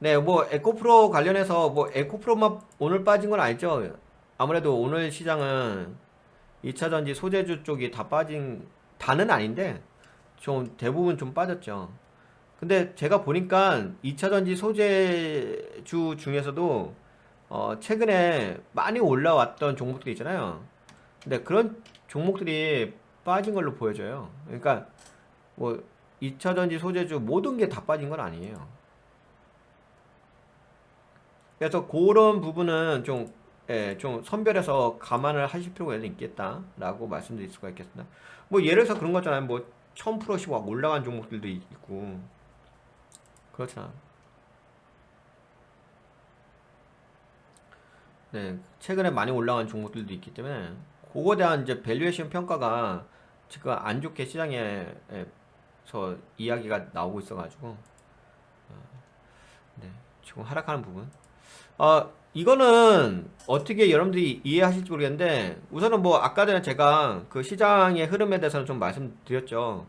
네, 뭐 에코프로 관련해서 뭐 에코프로만 오늘 빠진 건 아니죠. 아무래도 오늘 시장은 2차전지 소재주 쪽이 다 빠진 다는 아닌데 좀 대부분 좀 빠졌죠. 근데 제가 보니까 2차전지 소재주 중에서도 최근에 많이 올라왔던 종목들이 있잖아요. 근데 그런 종목들이 빠진 걸로 보여져요. 그러니까 뭐 2차전지 소재주 모든 게 다 빠진 건 아니에요. 그래서 그런 부분은 좀, 예, 좀 선별해서 감안을 하실 필요가 있겠다라고 말씀드릴 수가 있겠습니다. 뭐 예를 들어서 그런 거잖아요. 뭐 1000%씩 막 올라간 종목들도 있고 그렇잖아. 네, 최근에 많이 올라간 종목들도 있기 때문에 그거에 대한 이제 밸류에이션 평가가 지금 안 좋게 시장에서 이야기가 나오고 있어가지고 네, 지금 하락하는 부분. 이거는 어떻게 여러분들이 이해하실지 모르겠는데, 우선은 뭐, 아까 전에 제가 그 시장의 흐름에 대해서는 좀 말씀드렸죠.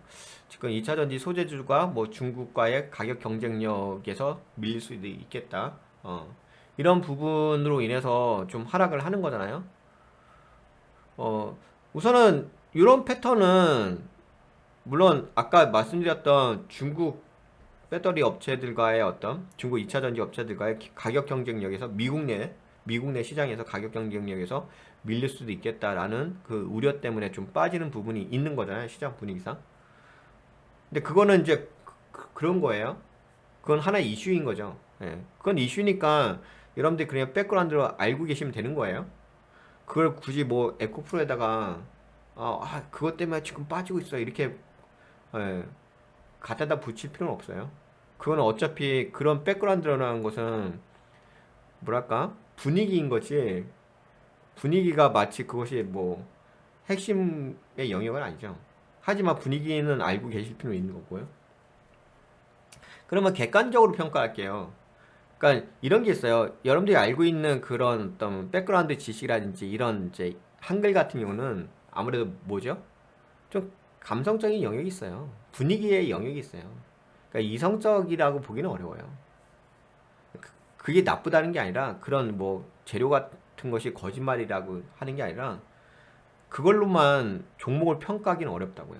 지금 2차전지 소재주가 뭐 중국과의 가격 경쟁력에서 밀릴 수도 있겠다. 이런 부분으로 인해서 좀 하락을 하는 거잖아요. 어, 우선은 이런 패턴은 물론 아까 말씀드렸던 중국 배터리 업체들과의 어떤 중국 2차 전지 업체들과의 가격 경쟁력에서 미국 내 시장에서 가격 경쟁력에서 밀릴 수도 있겠다라는 그 우려 때문에 좀 빠지는 부분이 있는 거잖아요. 시장 분위기상. 근데 그거는 이제 그런 거예요. 그건 하나의 이슈인 거죠. 예. 그건 이슈니까 여러분들이 그냥 백그라운드로 알고 계시면 되는 거예요. 그걸 굳이 뭐 에코프로에다가 그것 때문에 지금 빠지고 있어 이렇게 예, 갖다다 붙일 필요는 없어요. 그건 어차피 그런 백그라운드라는 것은 뭐랄까 분위기인 거지. 분위기가 마치 그것이 뭐 핵심의 영역은 아니죠. 하지만 분위기는 알고 계실 필요는 있는 거고요. 그러면 객관적으로 평가할게요. 그러니까 이런 게 있어요. 여러분들이 알고 있는 그런 어떤 백그라운드 지식이라든지 이런 이제 한글 같은 경우는 아무래도 뭐죠? 좀 감성적인 영역이 있어요. 분위기의 영역이 있어요. 그러니까 이성적이라고 보기는 어려워요. 그게 나쁘다는 게 아니라 그런 뭐 재료 같은 것이 거짓말이라고 하는 게 아니라 그걸로만 종목을 평가하기는 어렵다고요.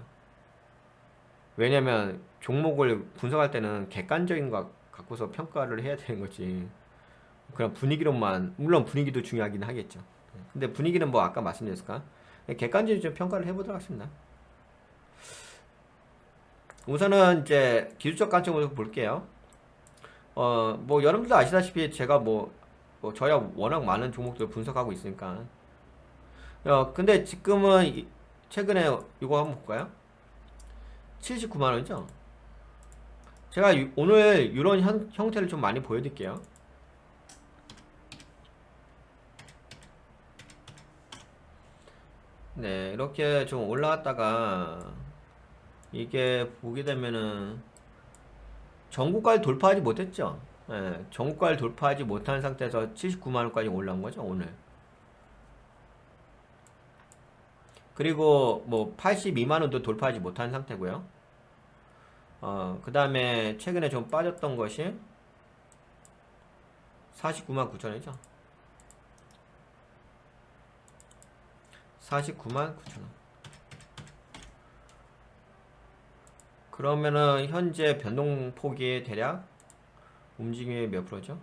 왜냐면 종목을 분석할 때는 객관적인 거 갖고서 평가를 해야 되는 거지. 그냥 분위기로만 물론 분위기도 중요하긴 하겠죠. 근데 분위기는 뭐 아까 말씀드렸을까? 객관적인 좀 평가를 해보도록 하겠습니다. 우선은 이제 기술적 관점으로 볼게요. 뭐 여러분들도 아시다시피 제가 뭐 저야 워낙 많은 종목들 분석하고 있으니까. 근데 지금은 최근에 이거 한번 볼까요? 79만 원이죠? 제가 오늘 이런 형태를 좀 많이 보여드릴게요. 네, 이렇게 좀 올라갔다가 이게 보게 되면은 전고가를 돌파하지 못했죠. 예, 전고가를 돌파하지 못한 상태에서 79만 원까지 올라온 거죠, 오늘. 그리고 뭐 82만 원도 돌파하지 못한 상태고요. 그 다음에 최근에 좀 빠졌던 것이 49만 9천 원이죠. 49만 9천 원. 그러면은 현재 변동폭이 대략 움직임이 몇 프로죠?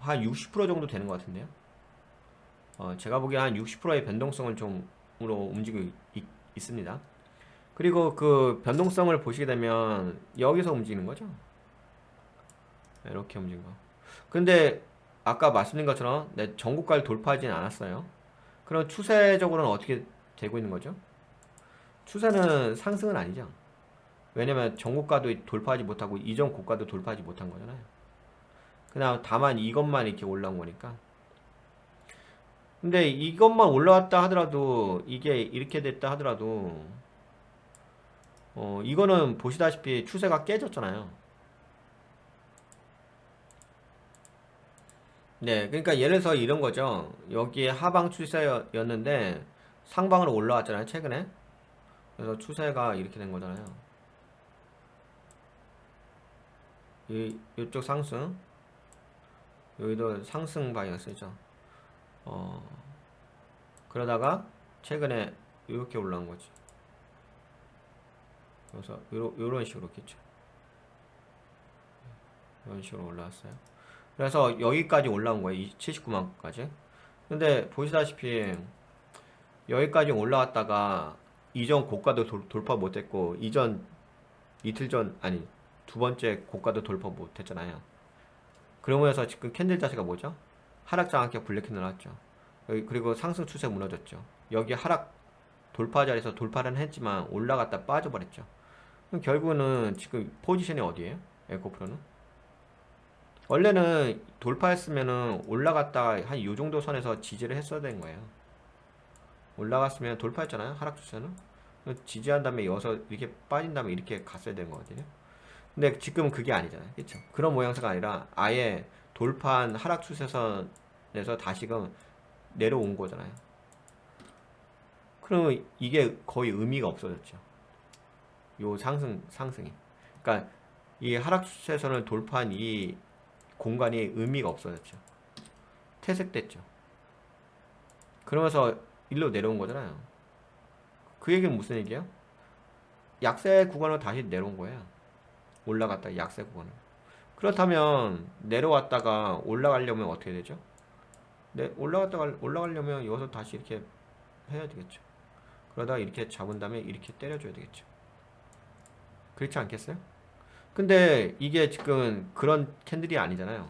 한 60% 정도 되는 것 같은데요. 제가 보기에 한 60%의 변동성을 좀으로 움직이고 있습니다. 그리고 그 변동성을 보시게 되면 여기서 움직이는 거죠. 이렇게 움직인 거. 근데 아까 말씀드린 것처럼 전고가를 돌파하진 않았어요. 그럼 추세적으로는 어떻게 되고 있는 거죠? 추세는 상승은 아니죠. 왜냐면 전고가도 돌파하지 못하고 이전 고가도 돌파하지 못한 거잖아요. 그냥 다만 이것만 이렇게 올라온 거니까. 근데 이것만 올라왔다 하더라도 이게 이렇게 됐다 하더라도 이거는 보시다시피 추세가 깨졌잖아요. 네, 그러니까 예를 들어서 이런 거죠. 여기에 하방 추세였는데 상방으로 올라왔잖아요, 최근에. 그래서 추세가 이렇게 된 거잖아요. 이쪽 상승, 여기도 상승 방향 쓰죠. 그러다가 최근에 이렇게 올라온 거지. 그래서 요런 식으로 겠죠. 이런 식으로 올라왔어요. 그래서 여기까지 올라온 거예요. 79만까지. 근데 보시다시피 여기까지 올라왔다가 이전 고가도 돌파 못했고, 이틀 전, 아니 두 번째 고가도 돌파 못했잖아요. 그러면서 지금 캔들 자체가 뭐죠? 하락 장악형 블랙 캔들 나왔죠. 그리고 상승 추세 무너졌죠. 여기 하락 돌파 자리에서 돌파는 했지만 올라갔다 빠져버렸죠. 그럼 결국은 지금 포지션이 어디에요? 에코프로는 원래는 돌파했으면은 올라갔다 한 요 정도 선에서 지지를 했어야 되는 거예요. 올라갔으면 돌파했잖아요. 하락 추세는 지지한 다음에 이어서 이렇게 빠진 다음에 이렇게 갔어야 되는 거거든요. 근데 지금은 그게 아니잖아요. 그렇죠? 그런 모양새가 아니라 아예 돌파한 하락 추세선에서 다시금 내려온 거잖아요. 그러면 이게 거의 의미가 없어졌죠. 요 상승이. 그러니까 이 하락 추세선을 돌파한 이 공간이 의미가 없어졌죠. 퇴색됐죠. 그러면서 일로 내려온 거잖아요. 그 얘기는 무슨 얘기예요? 약세 구간으로 다시 내려온 거예요. 올라갔다가 약세 구간으로. 그렇다면 내려왔다가 올라가려면 어떻게 되죠? 올라가려면 여기서 다시 이렇게 해야 되겠죠. 그러다가 이렇게 잡은 다음에 이렇게 때려줘야 되겠죠. 그렇지 않겠어요? 근데 이게 지금 그런 캔들이 아니잖아요.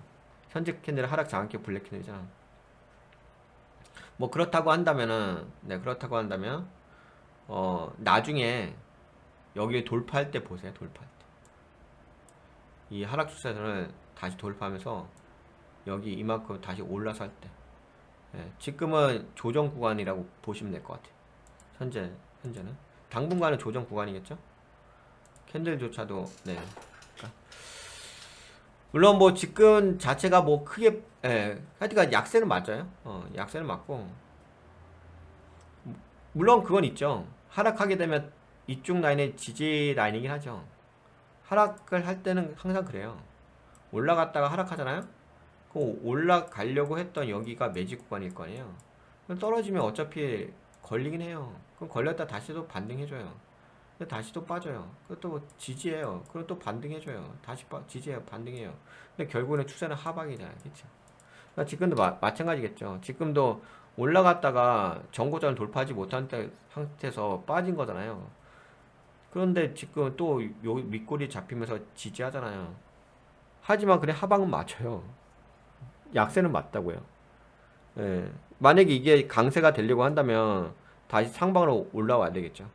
현재 캔들은 하락 장악형 블랙 캔들이잖아. 뭐 그렇다고 한다면은, 그렇다고 한다면 나중에 여기 돌파할 때 보세요. 돌파할 때 이 하락 추세선을 다시 돌파하면서 여기 이만큼 다시 올라서 할 때, 지금은 조정 구간이라고 보시면 될 것 같아요. 현재는 당분간은 조정 구간이겠죠. 캔들조차도 물론 뭐 지금 자체가 뭐 크게 하여튼간 약세는 맞아요. 약세는 맞고, 물론 그건 있죠. 하락하게 되면 이쪽 라인의 지지 라인이긴 하죠. 하락을 할 때는 항상 그래요. 올라갔다가 하락하잖아요. 그 올라가려고 했던 여기가 매직 구간일 거 아니에요. 떨어지면 어차피 걸리긴 해요. 그럼 걸렸다 다시 또 반등해줘요. 다시 또 빠져요. 그것도 뭐 지지해요. 그럼 또 반등해줘요. 다시 지지해요. 반등해요. 근데 결국에는 추세는 하방이잖아요. 그쵸? 그러니까 지금도 마찬가지겠죠. 지금도 올라갔다가 정고점을 돌파하지 못한 상태에서 빠진 거잖아요. 그런데 지금 또 요 윗골이 잡히면서 지지하잖아요. 하지만 그래 하방은 맞춰요. 약세는 맞다고요. 만약에 이게 강세가 되려고 한다면 다시 상방으로 올라와야 되겠죠.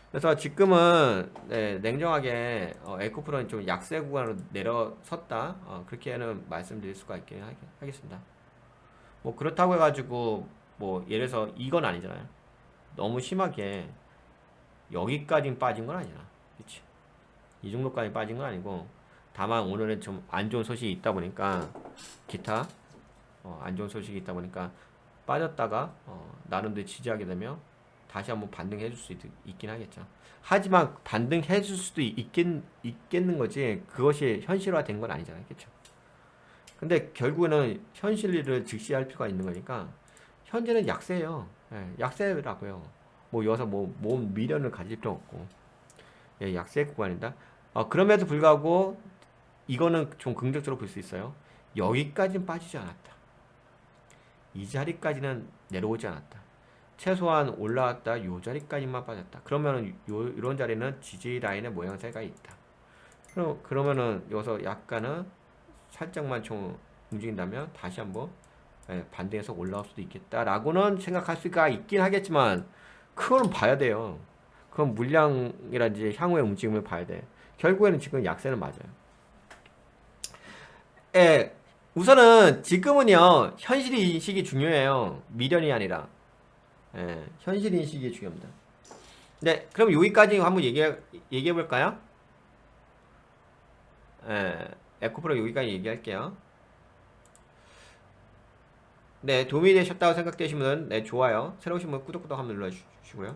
그래서 지금은 냉정하게 에코프로는 좀 약세 구간으로 내려섰다, 그렇게는 말씀드릴 수가 있긴 하겠습니다. 뭐 그렇다고 해가지고 뭐 예를 들어서 이건 아니잖아요. 너무 심하게 여기까지 빠진 건 아니잖아. 그치? 이 정도까지 빠진 건 아니고, 다만 오늘은 좀 안 좋은 소식이 있다 보니까, 기타 안 좋은 소식이 있다 보니까 빠졌다가 나름대로 지지하게 되면 다시 한번 반등해 줄 수 있긴 하겠죠. 하지만 반등해 줄 수도 있겠는 거지, 그것이 현실화 된 건 아니잖아요. 그렇죠? 근데 결국에는 현실을 직시할 필요가 있는 거니까 현재는 약세예요. 약세라고요. 뭐 여기서 뭐 미련을 가질 필요 없고, 약세 구간이다. 그럼에도 불구하고 이거는 좀 긍정적으로 볼 수 있어요. 여기까지는 빠지지 않았다. 이 자리까지는 내려오지 않았다. 최소한 올라왔다 요 자리까지만 빠졌다. 그러면은 이런 자리는 지지 라인의 모양새가 있다. 그러면은 여기서 약간은 살짝만 좀 움직인다면 다시 한번 반등해서 올라올 수도 있겠다라고는 생각할 수가 있긴 하겠지만, 그거는 봐야 돼요. 그건 물량이라든지 향후의 움직임을 봐야 돼. 결국에는 지금 약세는 맞아요. 우선은 지금은요, 현실 인식이 중요해요. 미련이 아니라. 현실 인식이 중요합니다. 네, 그럼 여기까지 한번 얘기해 볼까요? 에코프로 여기까지 얘기할게요. 네, 도움이 되셨다고 생각되시면 좋아요. 새로 오신 분 구독 한번 눌러주시고요.